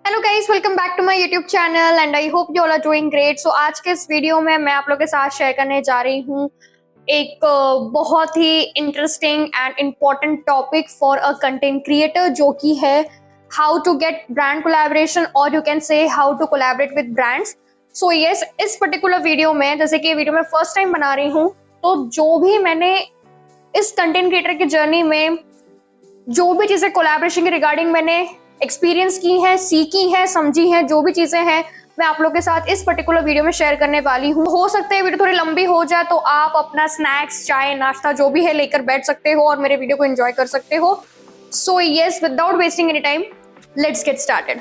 Hello guys, welcome back to my YouTube channel and I hope you all are doing great. So आज के इस video में मैं आप लोगों के साथ शेयर करने जा रही हूँ एक बहुत ही interesting and important topic for a content creator, जो कि है how to get brand collaboration और you can say how to collaborate with brands. So yes, इस पर्टिकुलर वीडियो में, जैसे कि वीडियो मैं फर्स्ट टाइम बना रही हूँ, तो जो भी मैंने इस कंटेंट क्रिएटर की जर्नी में जो भी चीजें कोलैबोरेशन के रिगार्डिंग मैंने एक्सपीरियंस की हैं, सीखी हैं, समझी हैं, जो भी चीजें हैं, मैं आप लोगों के साथ इस पर्टिकुलर वीडियो में शेयर करने वाली हूँ। हो सकता है वीडियो थोड़ी लंबी हो जाए, तो आप अपना स्नैक्स, चाय, नाश्ता जो भी है लेकर बैठ सकते हो और मेरे वीडियो को एंजॉय कर सकते हो। So yes, without wasting any time, let's get started.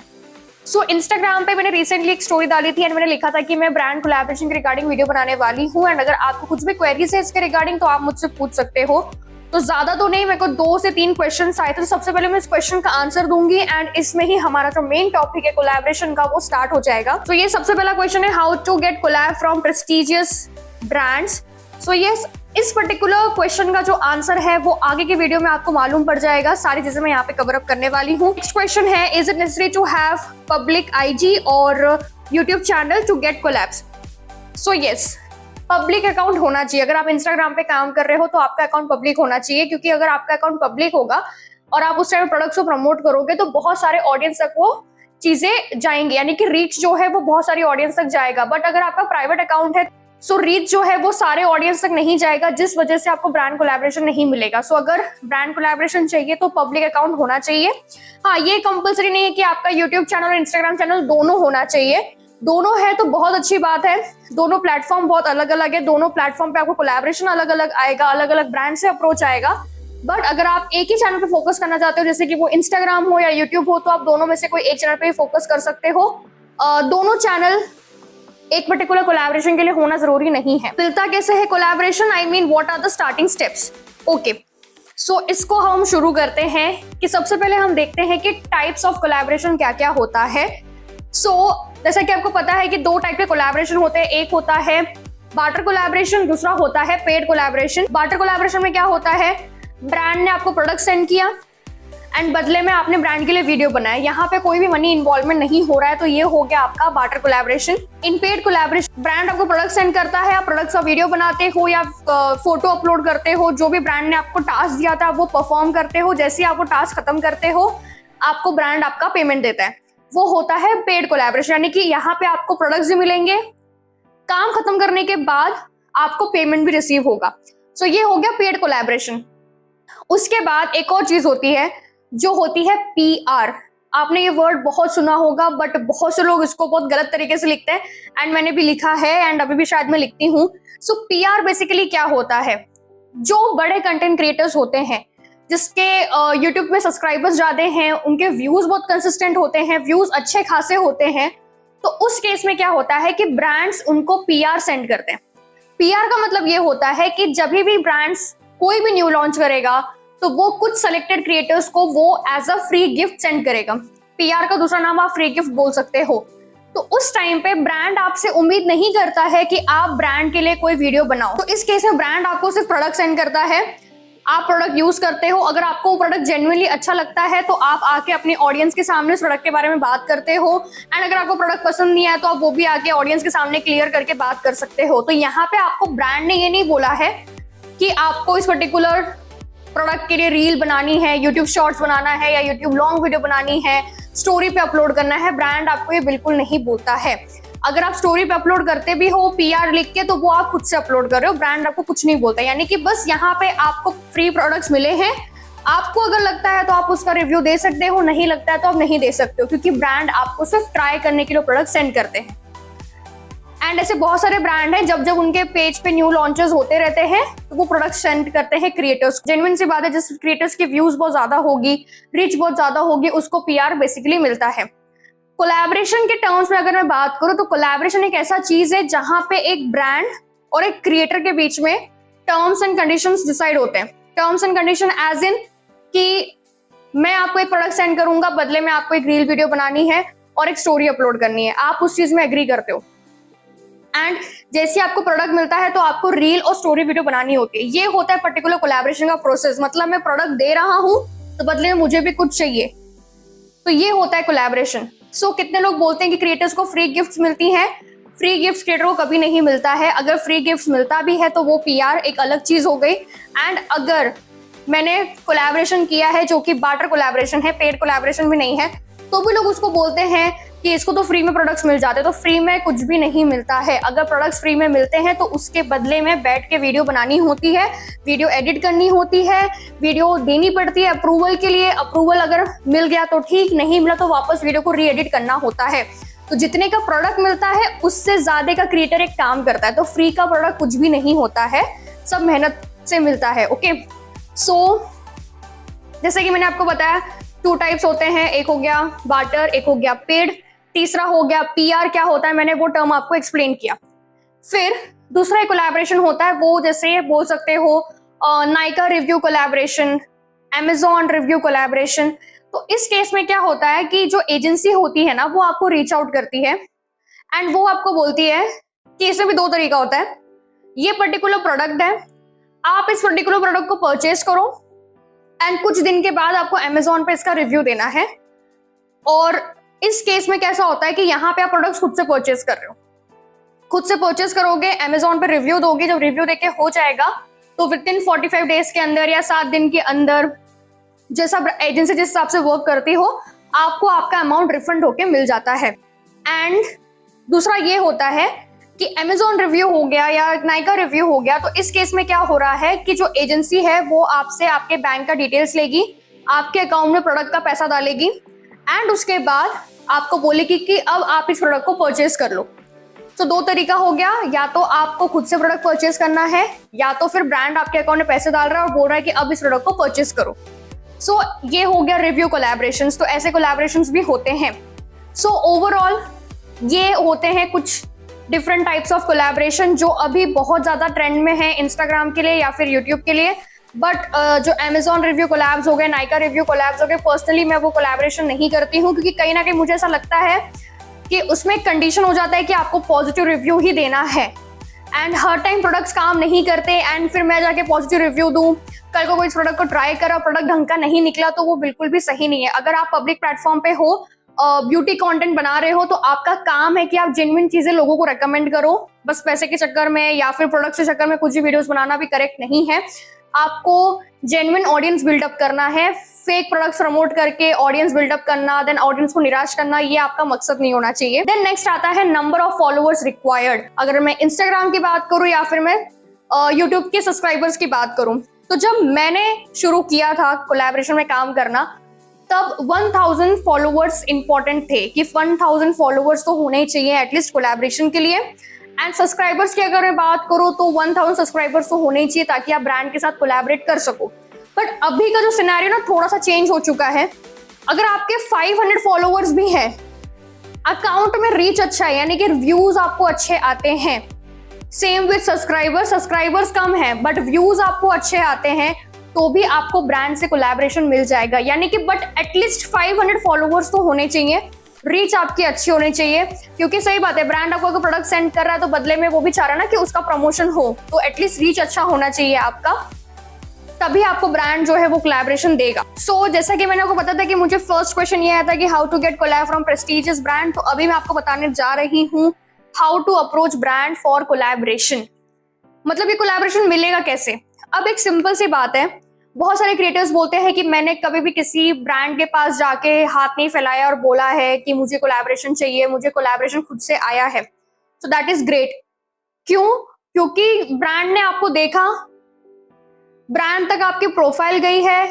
So Instagram पे मैंने रिसेंटली एक स्टोरी डाली थी एंड मैंने लिखा था कि मैं ब्रांड कोलैबोरेशन के रिगार्डिंग वीडियो बनाने वाली हूँ एंड अगर आपको कुछ भी क्वेरीज है इसके रिगार्डिंग तो आप मुझसे पूछ सकते हो। तो ज्यादा तो नहीं, मेरे को 2 से 3 क्वेश्चन आए थे, तो सबसे पहले मैं इस क्वेश्चन का आंसर दूंगी एंड इसमें ही हमारा जो मेन टॉपिक है कोलैबोरेशन का वो स्टार्ट हो जाएगा। तो ये सबसे पहला क्वेश्चन है, how to get collab from prestigious brands. So yes, इस पर्टिकुलर क्वेश्चन का जो आंसर है वो आगे की वीडियो में आपको मालूम पड़ जाएगा। सारी चीजें मैं यहाँ पे कवर अप करने वाली हूँ। नेक्स्ट क्वेश्चन है, is it necessary to have public IG और YouTube channel to get collabs. So yes, public account होना चाहिए। अगर आप इंस्टाग्राम पे काम कर रहे हो तो आपका अकाउंट पब्लिक होना चाहिए, क्योंकि अगर आपका अकाउंट पब्लिक होगा और आप उस टाइम प्रोडक्ट्स को प्रमोट करोगे तो बहुत सारे ऑडियंस तक वो चीजें जाएंगी, यानी कि रीच जो है वो बहुत सारी ऑडियंस तक जाएगा। बट अगर आपका प्राइवेट अकाउंट है सो रीच जो है वो सारे ऑडियंस तक नहीं जाएगा, जिस वजह से आपको ब्रांड कोलैबोरेशन नहीं मिलेगा। सो अगर ब्रांड कोलैबोरेशन चाहिए तो पब्लिक अकाउंट होना चाहिए। हाँ, ये कंपल्सरी नहीं है कि आपका यूट्यूब चैनल और इंस्टाग्राम चैनल दोनों होना चाहिए। दोनों है तो बहुत अच्छी बात है। दोनों प्लेटफॉर्म बहुत अलग अलग है, दोनों प्लेटफॉर्म पे आपको कोलैबोरेशन अलग अलग आएगा, अलग अलग ब्रांड से अप्रोच आएगा। बट अगर आप एक ही चैनल पे फोकस करना चाहते हो, जैसे कि वो इंस्टाग्राम हो या यूट्यूब हो, तो आप दोनों में से कोई एक चैनल पे फोकस कर सकते हो। दोनों चैनल एक पर्टिकुलर कोलैबोरेशन के लिए होना जरूरी नहीं है। मिलता कैसे है collaboration, I mean what are the starting steps. Okay, so इसको हम शुरू करते हैं कि सबसे पहले हम देखते हैं कि टाइप्स ऑफ कोलैबोरेशन क्या क्या होता है। जैसा कि आपको पता है कि 2 टाइप के कोलैबोरेशन होते हैं। एक होता है बार्टर कोलैबोरेशन, दूसरा होता है पेड कोलैबोरेशन। बार्टर कोलैबोरेशन में क्या होता है, ब्रांड ने आपको प्रोडक्ट सेंड किया एंड बदले में आपने ब्रांड के लिए वीडियो बनाया, यहाँ पे कोई भी मनी इन्वॉल्वमेंट नहीं हो रहा है, तो ये हो गया आपका बार्टर कोलैबोरेशन। इन पेड कोलैबोरेशन, ब्रांड आपको प्रोडक्ट सेंड करता है, आप प्रोडक्ट का वीडियो बनाते हो या फोटो अपलोड करते हो, जो भी ब्रांड ने आपको टास्क दिया था वो परफॉर्म करते हो। जैसे ही आप वो टास्क खत्म करते हो, आपको ब्रांड आपका पेमेंट देता है, वो होता है पेड कोलैबोरेशन। यानी कि यहाँ पे आपको प्रोडक्ट्स भी मिलेंगे, काम खत्म करने के बाद आपको पेमेंट भी रिसीव होगा। सो ये हो गया पेड कोलैबोरेशन। उसके बाद एक और चीज होती है जो होती है पीआर। आपने ये वर्ड बहुत सुना होगा, बट बहुत से लोग इसको बहुत गलत तरीके से लिखते हैं एंड मैंने भी लिखा है एंड अभी भी शायद मैं लिखती हूँ। सो पीआर बेसिकली क्या होता है, जो बड़े कंटेंट क्रिएटर्स होते हैं जिसके यूट्यूब में सब्सक्राइबर्स ज्यादा हैं, उनके व्यूज बहुत कंसिस्टेंट होते हैं, व्यूज अच्छे खासे होते हैं, तो उस केस में क्या होता है कि ब्रांड्स उनको पीआर सेंड करते हैं। पीआर का मतलब ये होता है कि जब भी ब्रांड्स कोई भी न्यू लॉन्च करेगा तो वो कुछ सेलेक्टेड क्रिएटर्स को वो as a free gift send करेगा। पीआर का दूसरा नाम आप फ्री गिफ्ट बोल सकते हो। तो उस टाइम पे ब्रांड आपसे उम्मीद नहीं करता है कि आप ब्रांड के लिए कोई वीडियो बनाओ, तो इस केस में ब्रांड आपको सिर्फ प्रोडक्ट सेंड करता है, आप प्रोडक्ट यूज करते हो। अगर आपको वो प्रोडक्ट जेन्युइनली अच्छा लगता है तो आप आके अपने ऑडियंस के सामने उस प्रोडक्ट के बारे में बात करते हो एंड अगर आपको प्रोडक्ट पसंद नहीं आया तो आप वो भी आके ऑडियंस के सामने क्लियर करके बात कर सकते हो। तो यहाँ पे आपको ब्रांड ने ये नहीं बोला है कि आपको इस पर्टिकुलर प्रोडक्ट के लिए रील बनानी है, यूट्यूब शॉर्ट्स बनाना है या यूट्यूब लॉन्ग वीडियो बनानी है, स्टोरी पे अपलोड करना है। ब्रांड आपको ये बिल्कुल नहीं बोलता है। अगर आप स्टोरी पे अपलोड करते भी हो पीआर लिख के, तो वो आप खुद से अपलोड कर रहे हो, ब्रांड आपको कुछ नहीं बोलता। यानी कि बस यहाँ पे आपको फ्री प्रोडक्ट्स मिले हैं, आपको अगर लगता है तो आप उसका रिव्यू दे सकते हो, नहीं लगता है तो आप नहीं दे सकते हो, क्योंकि ब्रांड आपको सिर्फ ट्राई करने के लिए प्रोडक्ट सेंड करते हैं। एंड ऐसे बहुत सारे ब्रांड हैं, जब उनके पेज पे न्यू लॉन्चेस होते रहते हैं तो वो प्रोडक्ट सेंड करते हैं क्रिएटर्स। जेन्युइन सी बात है, जिस क्रिएटर्स की व्यूज बहुत ज्यादा होगी, रीच बहुत ज्यादा होगी, उसको पीआर बेसिकली मिलता है। कोलैबोरेशन के टर्म्स में अगर मैं बात करूं तो कोलैबोरेशन एक ऐसा चीज है जहां पे एक ब्रांड और एक क्रिएटर के बीच में टर्म्स एंड कंडीशंस डिसाइड होते हैं। Terms and condition as in कि मैं आपको एक प्रोडक्ट सेंड करूंगा, बदले में आपको एक रील वीडियो बनानी है और एक स्टोरी अपलोड करनी है, आप उस चीज में एग्री करते हो। एंड जैसे आपको प्रोडक्ट मिलता है तो आपको रील और स्टोरी वीडियो बनानी होती है। ये होता है पर्टिकुलर कोलैबोरेशन का प्रोसेस। मतलब मैं प्रोडक्ट दे रहा हूं तो बदले में मुझे भी कुछ चाहिए, तो ये होता है कोलैबोरेशन। सो कितने लोग बोलते हैं कि क्रिएटर्स को फ्री गिफ्ट्स मिलती हैं? फ्री गिफ्ट्स क्रिएटर को कभी नहीं मिलता है। अगर फ्री गिफ्ट्स मिलता भी है तो वो पीआर एक अलग चीज हो गई। एंड अगर मैंने कोलैबोरेशन किया है जो कि बार्टर कोलैबोरेशन है, पेड कोलैबोरेशन भी नहीं है, तो भी लोग उसको बोलते हैं कि इसको तो फ्री में प्रोडक्ट्स मिल जाते हैं। तो फ्री में कुछ भी नहीं मिलता है। अगर प्रोडक्ट्स फ्री में मिलते हैं तो उसके बदले में बैठ के वीडियो बनानी होती है, वीडियो एडिट करनी होती है, वीडियो देनी पड़ती है अप्रूवल के लिए। अप्रूवल अगर मिल गया तो ठीक, नहीं मिला तो वापस वीडियो को री एडिट करना होता है। तो जितने का प्रोडक्ट मिलता है उससे ज्यादा का क्रिएटर एक काम करता है। तो फ्री का प्रोडक्ट कुछ भी नहीं होता है, सब मेहनत से मिलता है। ओके, सो जैसे कि मैंने आपको बताया 2 टाइप्स होते हैं, एक हो गया बार्टर, एक हो गया पेड, तीसरा हो गया पीआर। क्या होता है मैंने वो टर्म आपको एक्सप्लेन किया। फिर दूसरा एक कोलैबोरेशन होता है, वो जैसे बोल सकते हो Nykaa review collaboration, Amazon review collaboration. तो इस केस में क्या होता है कि जो एजेंसी होती है ना वो आपको रीच आउट करती है एंड वो आपको बोलती है कि इसमें भी 2 तरीका होता है। ये पर्टिकुलर प्रोडक्ट है, आप इस पर्टिकुलर प्रोडक्ट को परचेज करो एंड कुछ दिन के बाद आपको अमेजॉन पे इसका रिव्यू देना है। और इस केस में कैसा होता है कि यहाँ पे आप प्रोडक्ट्स खुद से परचेज कर रहे हो, खुद से परचेज करोगे, अमेजॉन पे रिव्यू दोगे, जब रिव्यू देके हो जाएगा तो विदिन 45 डेज के अंदर या 7 दिन के अंदर, जैसा एजेंसी जिस हिसाब से वर्क करती हो, आपको आपका अमाउंट रिफंड होके मिल जाता है। एंड दूसरा ये होता है कि अमेजॉन रिव्यू हो गया या नाइका रिव्यू हो गया, तो इस केस में क्या हो रहा है कि जो एजेंसी है वो आपसे आपके बैंक का डिटेल्स लेगी, आपके अकाउंट में प्रोडक्ट का पैसा डालेगी एंड उसके बाद आपको बोलेगी कि अब आप इस प्रोडक्ट को परचेज कर लो। तो 2 तरीका हो गया, या तो आपको खुद से प्रोडक्ट परचेज करना है या तो फिर ब्रांड आपके अकाउंट में पैसे डाल रहा है और बोल रहा है कि अब इस प्रोडक्ट को परचेज करो। सो ये हो गया रिव्यू कोलैबोरेशंस। तो ऐसे कोलैबोरेशंस भी होते हैं। सो ओवरऑल ये होते हैं कुछ डिफरेंट टाइप्स ऑफ कोलैबोरेशन जो अभी बहुत ज्यादा ट्रेंड में है इंस्टाग्राम के लिए या फिर यूट्यूब के लिए। बट जो अमेजॉन रिव्यू कोलैब्स हो गए, नाइका रिव्यू कोलैब्स हो गए, पर्सनली मैं वो कोलैबोरेशन नहीं करती हूँ, क्योंकि कहीं ना कहीं मुझे ऐसा लगता है कि उसमें एक कंडीशन हो जाता है कि आपको पॉजिटिव रिव्यू ही देना है एंड हर टाइम प्रोडक्ट्स काम नहीं करते एंड फिर मैं जाके पॉजिटिव रिव्यू दूं, कल को कोई इस प्रोडक्ट को ट्राई करा, प्रोडक्ट ढंग का नहीं निकला, तो वो बिल्कुल भी सही नहीं है। अगर आप पब्लिक प्लेटफॉर्म पे हो, ब्यूटी कंटेंट बना रहे हो, तो आपका काम है कि आप जेन्युइन चीजें लोगों को रेकमेंड करो। बस पैसे के चक्कर में या फिर प्रोडक्ट के चक्कर में कुछ भी वीडियोस बनाना भी करेक्ट नहीं है। आपको जेन्युइन ऑडियंस बिल्डअप करना है, फेक प्रोडक्ट्स प्रमोट करके ऑडियंस बिल्डअप करना, देन ऑडियंस को निराश करना, ये आपका मकसद नहीं होना चाहिए। देन नेक्स्ट आता है नंबर ऑफ फॉलोअर्स रिक्वायर्ड। अगर मैं इंस्टाग्राम की बात करूं या फिर मैं यूट्यूब के सब्सक्राइबर्स की बात करूं, तो जब मैंने शुरू किया था कोलैबोरेशन में काम करना, तब 1000 फॉलोअर्स इंपॉर्टेंट थे कि 1000 फॉलोअर्स तो होने ही चाहिए एटलीस्ट कोलैबोरेशन के लिए। एंड सब्सक्राइबर्स की अगर मैं बात करूं तो 1000 सब्सक्राइबर्स तो होने ही चाहिए ताकि आप ब्रांड के साथ कोलैबोरेट कर सको। बट अभी का जो सिनेरियो ना थोड़ा सा चेंज हो चुका है। अगर आपके 500 फॉलोअर्स भी हैं, अकाउंट में रीच अच्छा है, यानी कि व्यूज आपको अच्छे आते हैं, सेम विद सब्सक्राइबर्स कम है बट व्यूज आपको अच्छे आते हैं, तो भी आपको ब्रांड से कोलैबोरेशन मिल जाएगा। यानी कि बट एटलीस्ट 500 फॉलोअर्स तो होने चाहिए, रीच आपकी अच्छी होनी चाहिए। क्योंकि सही बात है, ब्रांड आपको अगर प्रोडक्ट सेंड कर रहा है तो बदले में वो भी चाह रहा है ना कि उसका प्रमोशन हो, तो एटलीस्ट रीच अच्छा होना चाहिए आपका, तभी आपको ब्रांड जो है वो कोलैबोरेशन देगा। सो जैसा कि मैंने आपको बताया था कि मुझे फर्स्ट क्वेश्चन ये आया था कि how to get collab from prestigious brand, तो अभी मैं आपको बताने जा रही हूँ how to approach brand for collaboration. मतलब ये कोलैबोरेशन मिलेगा कैसे। अब एक सिंपल सी बात है, बहुत सारे क्रिएटर्स बोलते हैं कि मैंने कभी भी किसी ब्रांड के पास जाके हाथ नहीं फैलाया और बोला है कि मुझे कोलैबोरेशन चाहिए, मुझे कोलैबोरेशन खुद से आया है। So that is great. क्यों? क्योंकि ब्रांड ने आपको देखा, ब्रांड तक आपकी प्रोफाइल गई है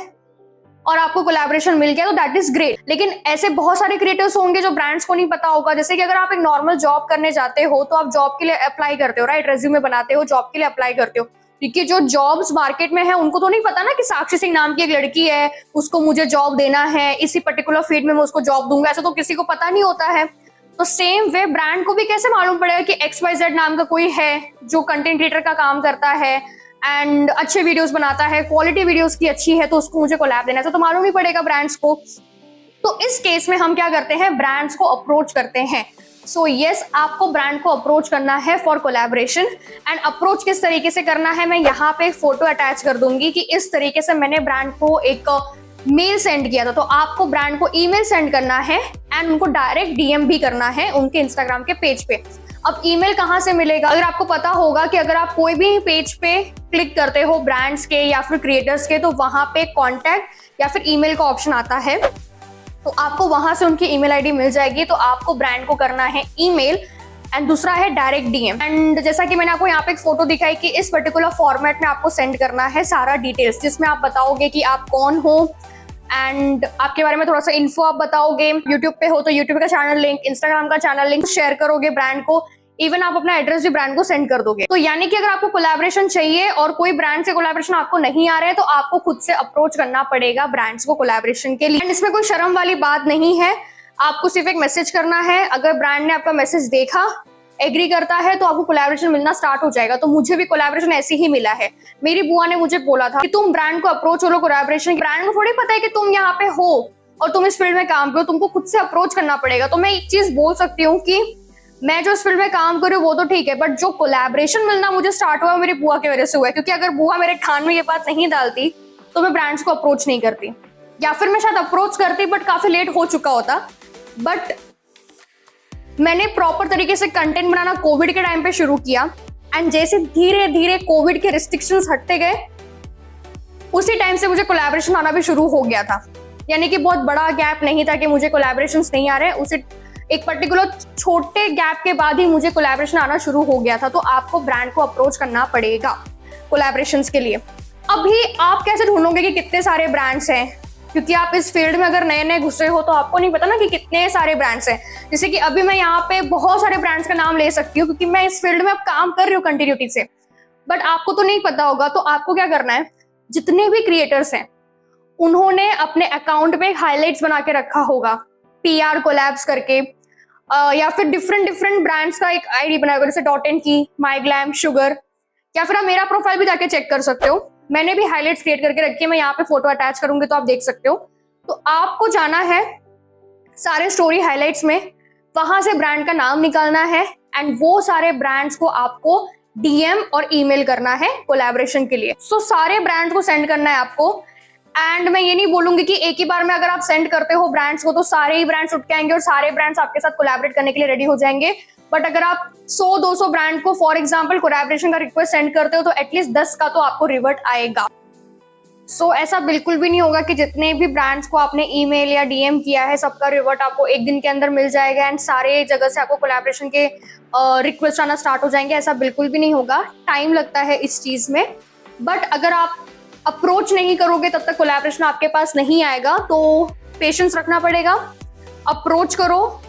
और आपको कोलैबोरेशन मिल गया, तो दैट इज ग्रेट। लेकिन ऐसे बहुत सारे क्रिएटर्स होंगे जो ब्रांड्स को नहीं पता होगा। जैसे कि अगर आप एक नॉर्मल जॉब करने जाते हो तो आप जॉब के लिए अप्लाई करते हो, राइट, रेज्यूमे बनाते हो, जॉब के लिए अप्लाई करते हो, क्योंकि जो जॉब्स मार्केट में है उनको तो नहीं पता ना कि साक्षी सिंह नाम की एक लड़की है, उसको मुझे जॉब देना है, इसी पर्टिकुलर फील्ड में मैं उसको जॉब दूंगा, ऐसा तो किसी को पता नहीं होता है। तो सेम वे ब्रांड को भी कैसे मालूम पड़ेगा कि XYZ नाम का कोई है जो कंटेंट क्रिएटर का काम करता है एंड अच्छे वीडियोस बनाता है, क्वालिटी वीडियोस की अच्छी है, तो उसको मुझे कोलैब देना है, तो मालूम नहीं पड़ेगा ब्रांड्स को। तो इस केस में हम क्या करते हैं, ब्रांड्स को अप्रोच करते हैं। सो यस, आपको ब्रांड को अप्रोच करना है फॉर कोलैबोरेशन। एंड अप्रोच किस तरीके से करना है, मैं यहाँ पे एक फोटो अटैच कर दूंगी कि इस तरीके से मैंने ब्रांड को एक मेल सेंड किया था, तो आपको ब्रांड को ईमेल सेंड करना है एंड उनको डायरेक्ट डीएम भी करना है उनके इंस्टाग्राम के पेज पे। अब ईमेल कहाँ से मिलेगा? अगर आपको पता होगा कि अगर आप कोई भी पेज पे क्लिक करते हो ब्रांड्स के या फिर क्रिएटर्स के, तो वहां पे कॉन्टैक्ट या फिर ईमेल का ऑप्शन आता है, तो आपको वहां से उनकी ईमेल आईडी मिल जाएगी। तो आपको ब्रांड को करना है ईमेल एंड दूसरा है डायरेक्ट डीएम। एंड जैसा कि मैंने आपको यहाँ पे एक फोटो दिखाई कि इस पर्टिकुलर फॉर्मेट में आपको सेंड करना है सारा डिटेल्स, जिसमें आप बताओगे कि आप कौन हो एंड आपके बारे में थोड़ा सा इन्फो आप बताओगे। यूट्यूब पे हो तो यूट्यूब का चैनल लिंक, इंस्टाग्राम का चैनल लिंक शेयर करोगे ब्रांड को, इवन आप अपना एड्रेस भी ब्रांड को सेंड कर दोगे। तो यानी कि अगर आपको कोलैबोरेशन चाहिए और कोई ब्रांड से कोलैबोरेशन आपको नहीं आ रहा है, तो आपको खुद से अप्रोच करना पड़ेगा ब्रांड्स को कोलैबोरेशन के लिए। एंड इसमें कोई शर्म वाली बात नहीं है, आपको सिर्फ एक मैसेज करना है। अगर ब्रांड ने आपका मैसेज देखा, एग्री करता है, तो आपको कोलैबोरेशन मिलना स्टार्ट हो जाएगा। तो मुझे भी कोलैबोरेशन ऐसे ही मिला है। मेरी बुआ ने मुझे बोला था कि तुम ब्रांड को अप्रोच करो कोलैबोरेशन। ब्रांड को थोड़ी पता है कि तुम यहाँ पे हो और तुम इस फील्ड में काम करो, तुमको खुद से अप्रोच करना पड़ेगा। तो मैं एक चीज बोल सकती हूँ कि मैं जो इस फील्ड में काम कर रही हूँ वो तो ठीक है, बट जो कोलैबोरेशन मिलना मुझे स्टार्ट हुआ मेरी बुआ की वजह से हुआ है। क्योंकि अगर बुआ मेरे कान में ये बात नहीं डालती तो मैं ब्रांड्स को अप्रोच नहीं करती, या फिर मैं शायद अप्रोच करती बट काफी लेट हो चुका होता। बट मैंने प्रॉपर तरीके से कंटेंट बनाना कोविड के टाइम पे शुरू किया एंड जैसे धीरे धीरे कोविड के रिस्ट्रिक्शंस हटते गए, उसी टाइम से मुझे कोलैबोरेशन आना भी शुरू हो गया था। यानी कि बहुत बड़ा गैप नहीं था कि मुझे कोलैबोरेशंस नहीं आ रहे, उसे एक पर्टिकुलर छोटे गैप के बाद ही मुझे कोलैबोरेशन आना शुरू हो गया था। तो आपको ब्रांड को अप्रोच करना पड़ेगा कोलैबोरेशंस के लिए। अभी आप कैसे ढूंढोगे कि कितने सारे ब्रांड्स हैं? क्योंकि आप इस फील्ड में अगर नए नए घुसे हो तो आपको नहीं पता ना कि कितने सारे ब्रांड्स हैं। जैसे कि अभी मैं यहाँ पे बहुत सारे ब्रांड्स का नाम ले सकती हूँ क्योंकि मैं इस फील्ड में अब काम कर रही हूँ कंटिन्यूटी से, बट आपको तो नहीं पता होगा। तो आपको क्या करना है, जितने भी क्रिएटर्स हैं उन्होंने अपने अकाउंट में हाईलाइट्स बना के रखा होगा PR कोलैब्स करके, या फिर डिफरेंट ब्रांड्स का एक आईडी बनाया होगा, जैसे डॉट एंड की, माई ग्लैम, शुगर, या फिर आप मेरा प्रोफाइल भी जाके चेक कर सकते हो। मैंने भी हाईलाइट्स क्रिएट करके रखी है, मैं यहाँ पे फोटो अटैच करूंगी तो आप देख सकते हो। तो आपको जाना है सारे स्टोरी हाईलाइट्स में, वहां से ब्रांड का नाम निकालना है एंड वो सारे ब्रांड्स को आपको DM और ईमेल करना है कोलैबोरेशन के लिए। सो सारे ब्रांड्स को सेंड करना है आपको। एंड मैं ये नहीं बोलूंगी कि एक ही बार में अगर आप सेंड करते हो ब्रांड्स को तो सारे ही ब्रांड्स उठ के आएंगे और सारे ब्रांड्स आपके साथ कोलैबोरेट करने के लिए रेडी हो जाएंगे। बट अगर आप 100-200 ब्रांड को फॉर एग्जांपल कोलैबोरेशन का रिक्वेस्ट सेंड करते हो तो एटलीस्ट 10 का तो आपको रिवर्ट आएगा। सो ऐसा बिल्कुल भी नहीं होगा कि जितने भी ब्रांड्स को आपने ईमेल या DM किया है सबका रिवर्ट आपको एक दिन के अंदर मिल जाएगा एंड सारे जगह से आपको कोलैबोरेशन के रिक्वेस्ट आना स्टार्ट हो जाएंगे। ऐसा बिल्कुल भी नहीं होगा, टाइम लगता है इस चीज में। बट अगर आप अप्रोच नहीं करोगे तब तक कोलैबोरेशन आपके पास नहीं आएगा, तो पेशेंस रखना पड़ेगा। अप्रोच करो,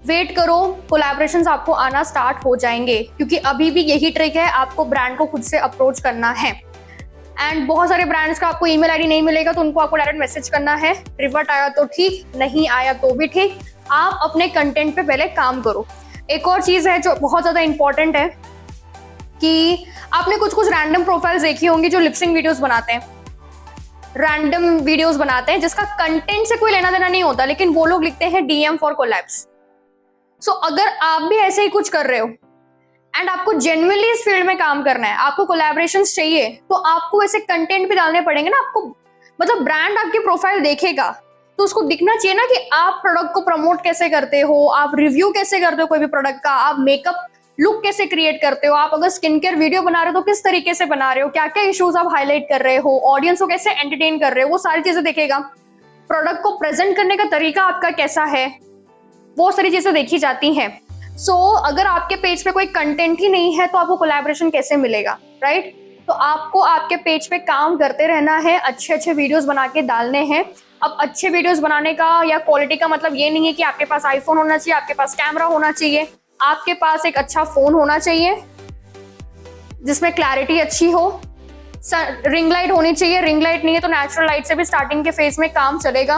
वेट करो, कोलैबोरेशंस आपको आना स्टार्ट हो जाएंगे। क्योंकि अभी भी यही ट्रिक है, आपको ब्रांड को खुद से अप्रोच करना है। एंड बहुत सारे ब्रांड्स का आपको ईमेल आईडी नहीं मिलेगा तो उनको आपको डायरेक्ट मैसेज करना है। रिवर्ट आया तो ठीक, नहीं आया तो भी ठीक। आप अपने कंटेंट पे पहले काम करो। एक और चीज है जो बहुत ज्यादा इंपॉर्टेंट है कि आपने कुछ रैंडम प्रोफाइल्स देखी होंगी जो लिपसिंग वीडियोस बनाते हैं, रैंडम वीडियोस बनाते हैं जिसका कंटेंट से कोई लेना देना नहीं होता, लेकिन वो लोग लिखते हैं DM फॉर कोलैब्स। सो अगर आप भी ऐसे ही कुछ कर रहे हो एंड आपको जेन्युइनली इस फील्ड में काम करना है, आपको कोलैबोरेशंस चाहिए, तो आपको ऐसे कंटेंट भी डालने पड़ेंगे ना। आपको मतलब ब्रांड आपकी प्रोफाइल देखेगा तो उसको दिखना चाहिए ना कि आप प्रोडक्ट को प्रमोट कैसे करते हो, आप रिव्यू कैसे करते हो कोई भी प्रोडक्ट का, आप मेकअप लुक कैसे क्रिएट करते हो, आप अगर स्किन केयर वीडियो बना रहे हो तो किस तरीके से बना रहे हो, क्या क्या इश्यूज आप हाईलाइट कर रहे हो, ऑडियंस को कैसे एंटरटेन कर रहे हो, वो सारी चीजें देखेगा। प्रोडक्ट को प्रेजेंट करने का तरीका आपका कैसा है, वो सारी चीजें देखी जाती हैं। सो अगर आपके पेज पे कोई कंटेंट ही नहीं है तो आपको कोलैबोरेशन कैसे मिलेगा, राइट? तो आपको आपके पेज पे काम करते रहना है, अच्छे वीडियोस बना के डालने हैं। अब अच्छे वीडियोस बनाने का या क्वालिटी का मतलब ये नहीं है कि आपके पास आईफोन होना चाहिए, आपके पास कैमरा होना चाहिए, आपके पास एक अच्छा फोन होना चाहिए जिसमें क्लैरिटी अच्छी हो, रिंग लाइट होनी चाहिए। रिंग लाइट नहीं है तो नेचुरल लाइट से भी स्टार्टिंग के फेज में काम चलेगा।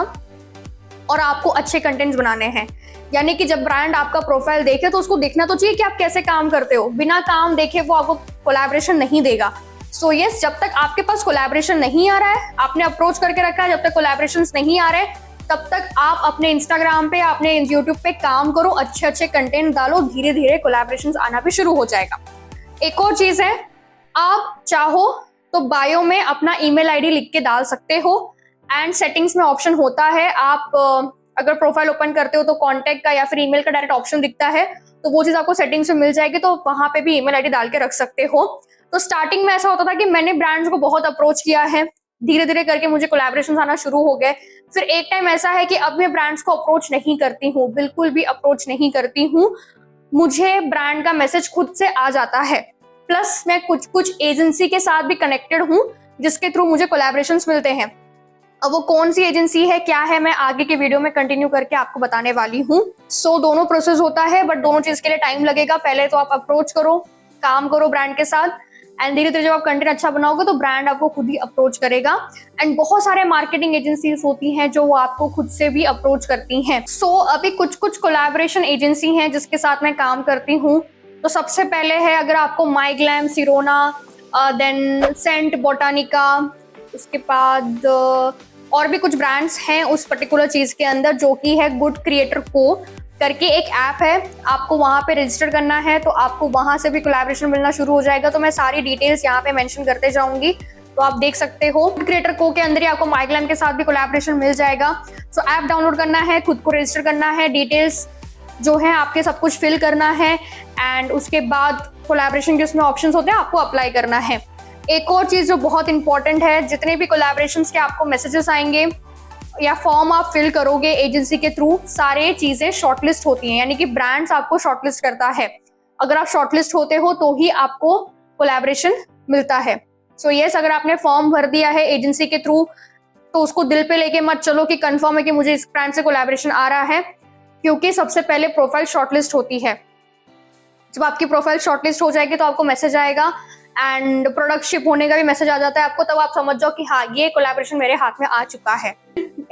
और आपको अच्छे कंटेंट्स बनाने हैं, यानी कि जब ब्रांड आपका प्रोफाइल देखे तो उसको देखना तो चाहिए कि आप कैसे काम करते हो। बिना काम देखे वो आपको कोलैबोरेशन नहीं देगा। सो यस, जब तक आपके पास कोलैबोरेशन नहीं आ रहा है, आपने अप्रोच करके रखा है, जब तक कोलैबोरेशंस नहीं आ रहे तब तक आप अपने इंस्टाग्राम पे, अपने यूट्यूब पे काम करो, अच्छे कंटेंट डालो, धीरे धीरे कोलैबोरेशंस आना भी शुरू हो जाएगा। एक और चीज है, आप चाहो तो बायो में अपना ईमेल आईडी लिख के डाल सकते हो एंड सेटिंग्स में ऑप्शन होता है, आप अगर प्रोफाइल ओपन करते हो तो कॉन्टैक्ट का या फिर ईमेल का डायरेक्ट ऑप्शन दिखता है, तो वो चीज़ आपको सेटिंग्स में मिल जाएगी, तो वहाँ पे भी ईमेल आईडी डाल के रख सकते हो। तो स्टार्टिंग में ऐसा होता था कि मैंने ब्रांड्स को बहुत अप्रोच किया है, धीरे धीरे करके मुझे कोलैबोरेशंस आना शुरू हो गए। फिर एक टाइम ऐसा है कि अब मैं ब्रांड्स को अप्रोच नहीं करती हूँ, बिल्कुल भी अप्रोच नहीं करती हूँ, मुझे ब्रांड का मैसेज खुद से आ जाता है। प्लस मैं कुछ एजेंसी के साथ भी कनेक्टेड हूँ जिसके थ्रू मुझे कोलैबोरेशंस मिलते हैं। अब वो कौन सी एजेंसी है, क्या है, मैं आगे के वीडियो में कंटिन्यू करके आपको बताने वाली हूँ। सो दोनों प्रोसेस होता है, बट दोनों चीज के लिए टाइम लगेगा। पहले तो आप अप्रोच करो, काम करो ब्रांड के साथ, एंड धीरे धीरे जब आप कंटेंट अच्छा बनाओगे तो ब्रांड आपको खुद ही अप्रोच करेगा। एंड बहुत सारे मार्केटिंग एजेंसीज होती हैं जो वो आपको खुद से भी अप्रोच करती हैं। सो अभी कुछ कोलैबोरेशन एजेंसी हैं जिसके साथ मैं काम करती हूँ। तो सबसे पहले है, अगर आपको माइग्लैम, सिरोना, देन सेंट बोटानिका, उसके बाद और भी कुछ ब्रांड्स हैं उस पर्टिकुलर चीज के अंदर, जो कि है गुड क्रिएटर को करके एक ऐप है, आपको वहां पे रजिस्टर करना है, तो आपको वहां से भी कोलैबोरेशन मिलना शुरू हो जाएगा। तो मैं सारी डिटेल्स यहाँ पे मेंशन करते जाऊंगी, तो आप देख सकते हो। गुड क्रिएटर को के अंदर ही आपको माइग्लैम के साथ भी कोलैबोरेशन मिल जाएगा। सो ऐप डाउनलोड करना है, खुद को रजिस्टर करना है, डिटेल्स जो है आपके सब कुछ फिल करना है, एंड उसके बाद कोलैबोरेशन के उसमें ऑप्शंस होते हैं, आपको अप्लाई करना है। एक और चीज जो बहुत इंपॉर्टेंट है, जितने भी कोलैबोरेशंस के आपको मैसेजेस आएंगे या फॉर्म आप फिल करोगे एजेंसी के थ्रू, सारे चीजें शॉर्टलिस्ट होती हैं, यानी कि ब्रांड्स आपको शॉर्टलिस्ट करता है। अगर आप शॉर्टलिस्ट होते हो तो ही आपको कोलैबोरेशन मिलता है। सो यस, अगर आपने फॉर्म भर दिया है एजेंसी के थ्रू तो उसको दिल पे लेके मत चलो कि कंफर्म है कि मुझे इस ब्रांड से कोलैबोरेशन आ रहा है, क्योंकि सबसे पहले प्रोफाइल शॉर्टलिस्ट होती है। जब आपकी प्रोफाइल शॉर्टलिस्ट हो जाएगी तो आपको मैसेज आएगा, एंड प्रोडक्ट शिप होने का भी मैसेज आ जाता है आपको, तब आप समझ जाओ कि हाँ, ये कोलैबोरेशन मेरे हाथ में आ चुका है।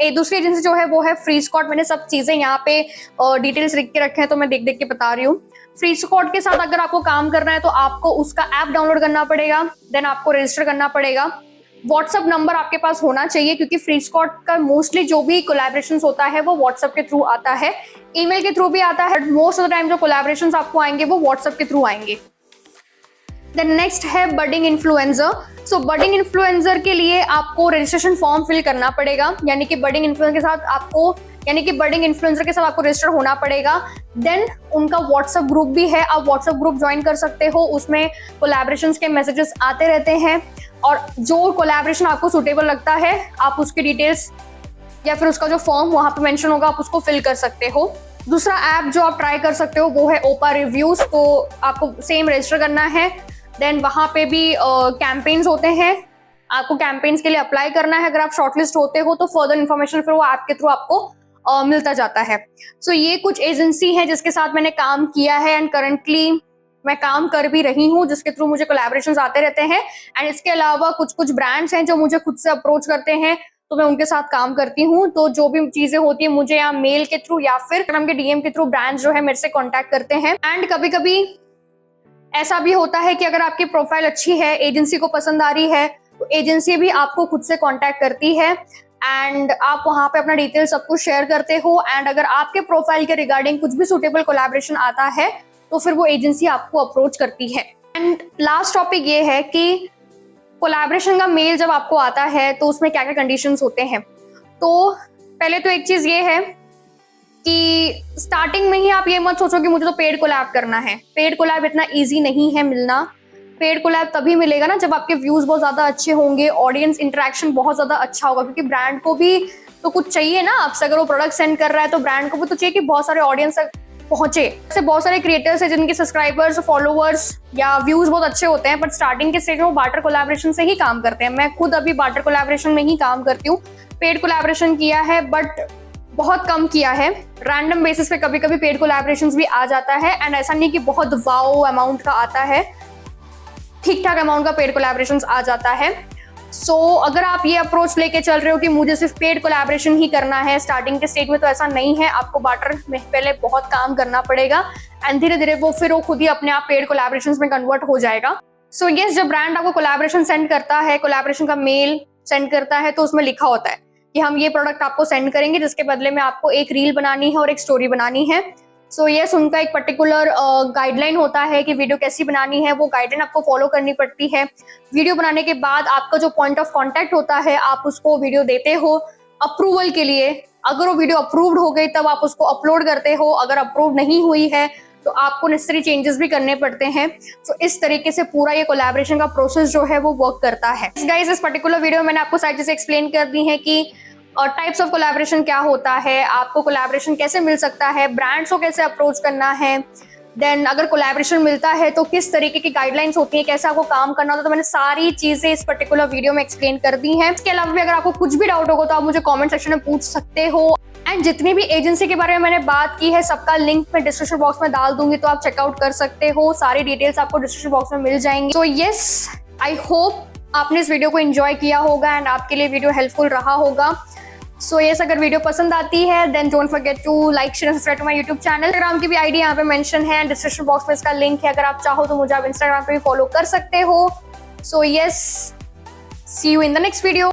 एक दूसरी एजेंसी जो है वो है फ्रीस्कॉट। मैंने सब चीजें यहाँ पे डिटेल्स लिख के रखे हैं, तो मैं देख देख के बता रही हूँ। फ्रीस्कॉट के साथ अगर आपको काम करना है तो आपको उसका ऐप डाउनलोड करना पड़ेगा, देन आपको रजिस्टर करना पड़ेगा। व्हाट्सएप नंबर आपके पास होना चाहिए, क्योंकि फ्रीस्कॉट का मोस्टली जो भी कोलैबोरेशंस होता है वो व्हाट्सएप के थ्रू आता है, ईमेल के थ्रू भी आता है, but most of the time जो कोलैबोरेशंस आपको आएंगे वो व्हाट्सएप के थ्रू आएंगे। देन नेक्स्ट है बडिंग इन्फ्लुएंसर। सो बडिंग इन्फ्लुएंसर के लिए आपको रजिस्ट्रेशन फॉर्म फिल करना पड़ेगा, यानी कि बडिंग इन्फ्लुएंसर के साथ आपको रजिस्टर होना पड़ेगा। देन उनका व्हाट्सएप ग्रुप भी है, आप व्हाट्सएप ग्रुप ज्वाइन कर सकते हो, उसमें कोलैबोरेशंस के मैसेजेस आते रहते हैं, और जो कोलैबोरेशन आपको सुटेबल लगता है आप उसकी डिटेल्स या फिर उसका जो फॉर्म वहां पे मेंशन होगा आप उसको फिल कर सकते हो। दूसरा ऐप जो आप ट्राई कर सकते हो वो है ओपा रिव्यूज। तो आपको सेम रजिस्टर करना है, देन वहां पे भी कैंपेन्स होते हैं, आपको कैंपेन्स के लिए अप्लाई करना है। अगर आप शॉर्टलिस्ट होते हो तो फर्दर इन्फॉर्मेशन फिर वो ऐप के थ्रू आपको मिलता जाता है। सो ये कुछ एजेंसी है जिसके साथ मैंने काम किया है, एंड करंटली मैं काम कर भी रही हूँ, जिसके थ्रू मुझे कोलैबोरेशंस आते रहते हैं। एंड इसके अलावा कुछ ब्रांड्स हैं जो मुझे खुद से अप्रोच करते हैं, तो मैं उनके साथ काम करती हूँ। तो जो भी चीजें होती है मुझे या मेल के थ्रू या फिर इंस्टाग्राम के डीएम के थ्रू ब्रांड्स जो है मेरे से कांटेक्ट करते हैं। एंड कभी कभी ऐसा भी होता है कि अगर आपकी प्रोफाइल अच्छी है, एजेंसी को पसंद आ रही है, तो एजेंसी भी आपको खुद से कांटेक्ट करती है, एंड आप वहां पे अपना डिटेल सब कुछ शेयर करते हो। एंड अगर आपके प्रोफाइल के रिगार्डिंग कुछ भी सुटेबल कोलैबोरेशन आता है तो फिर वो एजेंसी आपको अप्रोच करती है। एंड लास्ट टॉपिक ये है कि कोलैबोरेशन का मेल जब आपको आता है तो उसमें क्या क्या कंडीशंस होते हैं। तो पहले तो एक चीज ये है कि स्टार्टिंग में ही आप ये मत सोचो कि मुझे तो पेड कोलैब करना है। पेड कोलैब इतना इजी नहीं है मिलना। पेड कोलैब तभी मिलेगा ना जब आपके व्यूज बहुत ज्यादा अच्छे होंगे, ऑडियंस इंटरेक्शन बहुत ज्यादा अच्छा होगा, क्योंकि ब्रांड को भी तो कुछ चाहिए ना आपसे। अगर वो प्रोडक्ट सेंड कर रहा है तो ब्रांड को भी तो चाहिए कि बहुत सारे ऑडियंस तक पहुंचे। ऐसे बहुत सारे क्रिएटर्स हैं जिनके सब्सक्राइबर्स, फॉलोअर्स या व्यूज बहुत अच्छे होते हैं, बट स्टार्टिंग के स्टेज में वो बार्टर कोलैबोरेशन से ही काम करते हैं। मैं खुद अभी बार्टर कोलैबोरेशन में ही काम करती हूँ। पेड कोलैबोरेशन किया है बट बहुत कम किया है। रैंडम बेसिस पे कभी कभी पेड कोलैबोरेशंस भी आ जाता है, एंड ऐसा नहीं कि बहुत वाओ अमाउंट का आता है, ठीक ठाक अमाउंट का पेड कोलैबोरेशंस आ जाता है। सो अगर आप ये अप्रोच लेके चल रहे हो कि मुझे सिर्फ पेड कोलैबोरेशन ही करना है स्टार्टिंग के स्टेज में, तो ऐसा नहीं है। आपको बार्टर में पहले बहुत काम करना पड़ेगा, एंड धीरे धीरे वो खुद ही अपने आप पेड कोलैबोरेशंस में कन्वर्ट हो जाएगा। सो यस, जब ब्रांड आपको कोलैबोरेशन सेंड करता है, कोलैबोरेशन का मेल सेंड करता है, तो उसमें लिखा होता है कि हम ये प्रोडक्ट आपको सेंड करेंगे, जिसके बदले में आपको एक रील बनानी है और एक स्टोरी बनानी है। सो यस, उनका एक पर्टिकुलर गाइडलाइन होता है कि वीडियो कैसी बनानी है, वो गाइडलाइन आपको फॉलो करनी पड़ती है। वीडियो बनाने के बाद आपका जो पॉइंट ऑफ कांटेक्ट होता है, आप उसको वीडियो देते हो अप्रूवल के लिए। अगर वो वीडियो अप्रूव्ड हो गई तब आप उसको अपलोड करते हो, अगर अप्रूव नहीं हुई है तो आपको नेसेसरी चेंजेस भी करने पड़ते हैं। तो इस तरीके से पूरा ये कोलैबोरेशन का प्रोसेस जो है वो वर्क करता है। गाइस, इस पर्टिकुलर वीडियो में मैंने आपको सारी चीजें एक्सप्लेन कर दी है कि टाइप्स ऑफ कोलैबोरेशन क्या होता है, आपको कोलैबोरेशन कैसे मिल सकता है, ब्रांड्स को कैसे अप्रोच करना है, देन अगर कोलैबोरेशन मिलता है तो किस तरीके की गाइडलाइंस होती है, कैसे आपको काम करना होता है। तो मैंने सारी चीजें इस पर्टिकुलर वीडियो में एक्सप्लेन कर दी हैं। इसके अलावा भी अगर आपको कुछ भी डाउट होगा तो आप मुझे कमेंट सेक्शन में पूछ सकते हो। एंड जितनी भी एजेंसी के बारे में मैंने बात की है सबका लिंक मैं डिस्क्रिप्शन बॉक्स में डाल दूंगी, तो आप चेकआउट कर सकते हो। सारी डिटेल्स आपको डिस्क्रिप्शन बॉक्स में मिल जाएंगी। तो यस, आई होप आपने इस वीडियो को एंजॉय किया होगा एंड आपके लिए वीडियो हेल्पफुल रहा होगा। सो यस, अगर वीडियो पसंद आती है then don't forget to like share subscribe to my YouTube channel. Instagram की भी आईडी यहाँ पे मेंशन है, डिस्क्रिप्शन बॉक्स में इसका लिंक है। अगर आप चाहो तो मुझे आप इंस्टाग्राम पे भी फॉलो कर सकते हो। So yes, see you in the next video.